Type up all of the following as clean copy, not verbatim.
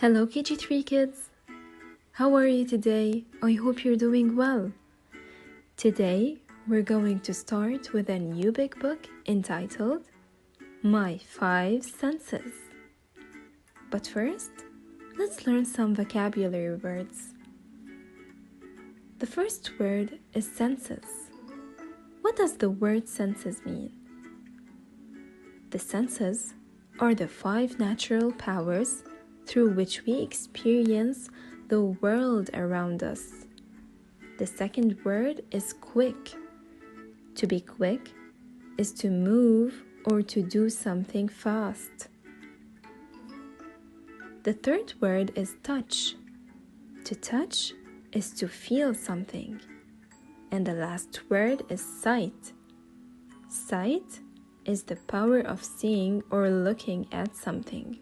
Hello KG3 kids! How are you today? I hope you're doing well. Today we're going to start with a new big book entitled My 5 Senses. But first, let's learn some vocabulary words. The first word is senses. What does the word senses mean? The senses are the 5 natural powers through which we experience the world around us. The second word is quick. To be quick is to move or to do something fast. The third word is touch. To touch is to feel something. And the last word is sight. Sight is the power of seeing or looking at something.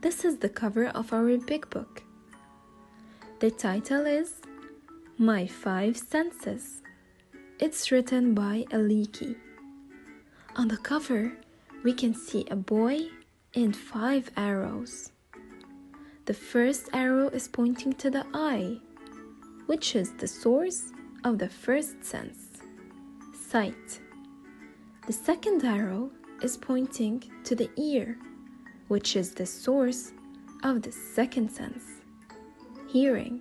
This is the cover of our big book. The title is My 5 Senses. It's written by Aliki. On the cover, we can see a boy and 5 arrows. The first arrow is pointing to the eye, which is the source of the first sense, sight. The second arrow is pointing to the ear, which is the source of the second sense, hearing.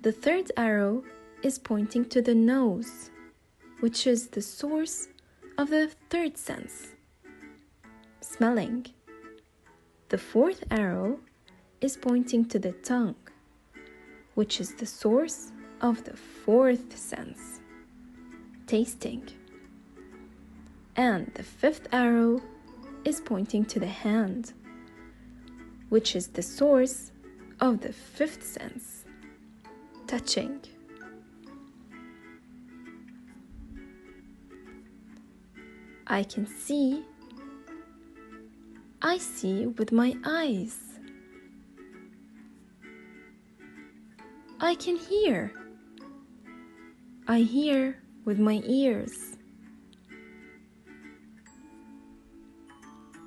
The third arrow is pointing to the nose, which is the source of the third sense, smelling. The fourth arrow is pointing to the tongue, which is the source of the fourth sense, tasting. And the fifth arrow is pointing to the hand, which is the source of the fifth sense, touching. I can see. I see with my eyes. I can hear. I hear with my ears.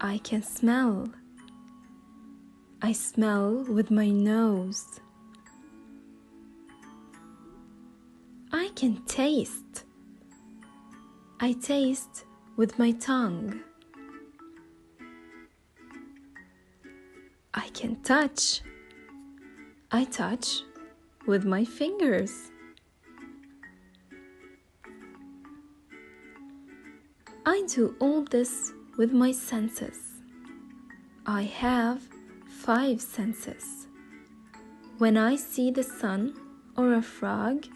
I can smell. I smell with my nose. I can taste. I taste with my tongue. I can touch. I touch with my fingers. I do all this with my senses. I have 5 senses. When I see the sun or a frog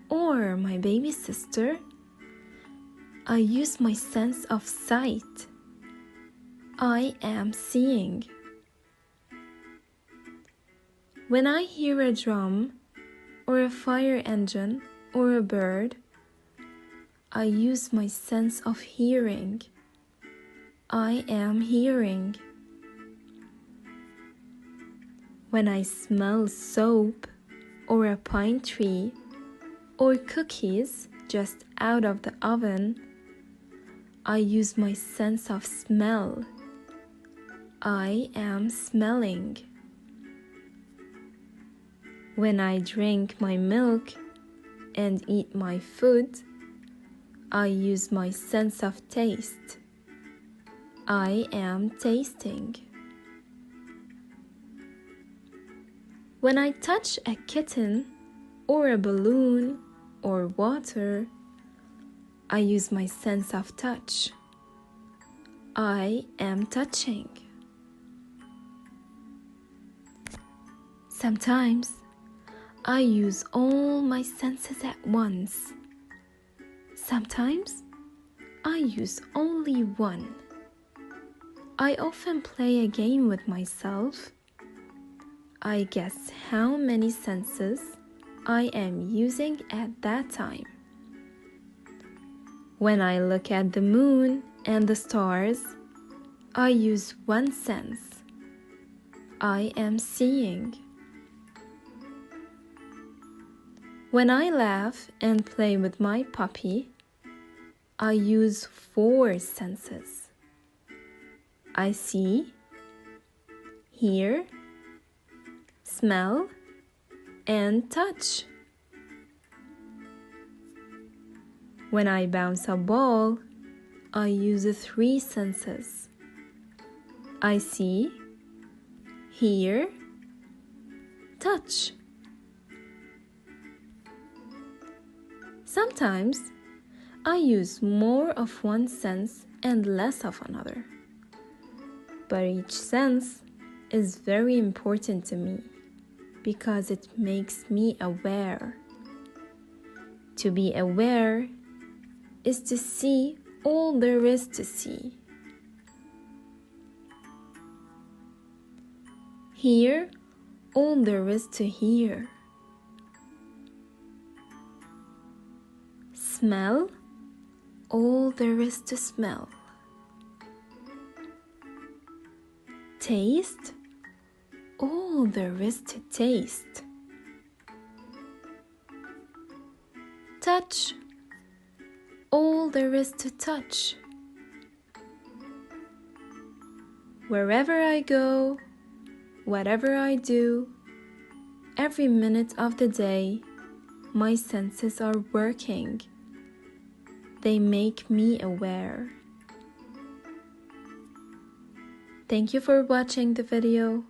or my baby sister, I use my sense of sight. I am seeing. When I hear a drum or a fire engine or a bird, I use my sense of hearing. I am hearing. When I smell soap or a pine tree or cookies just out of the oven, I use my sense of smell. I am smelling. When I drink my milk and eat my food, I use my sense of taste. I am tasting. When I touch a kitten or a balloon or water, I use my sense of touch. I am touching. Sometimes I use all my senses at once. Sometimes I use only one. I often play a game with myself. I guess how many senses I am using at that time. When I look at the moon and the stars, I use one sense. I am seeing. When I laugh and play with my puppy, I use 4 senses. I see, hear, smell, and touch. When I bounce a ball, I use the 3 senses. I see, hear, touch. Sometimes I use more of one sense and less of another. But each sense is very important to me because it makes me aware. To be aware is to see all there is to see. Hear all there is to hear. Smell all there is to smell. Taste all there is to taste. Touch all there is to touch. Wherever I go, whatever I do, every minute of the day, my senses are working. They make me aware. Thank you for watching the video.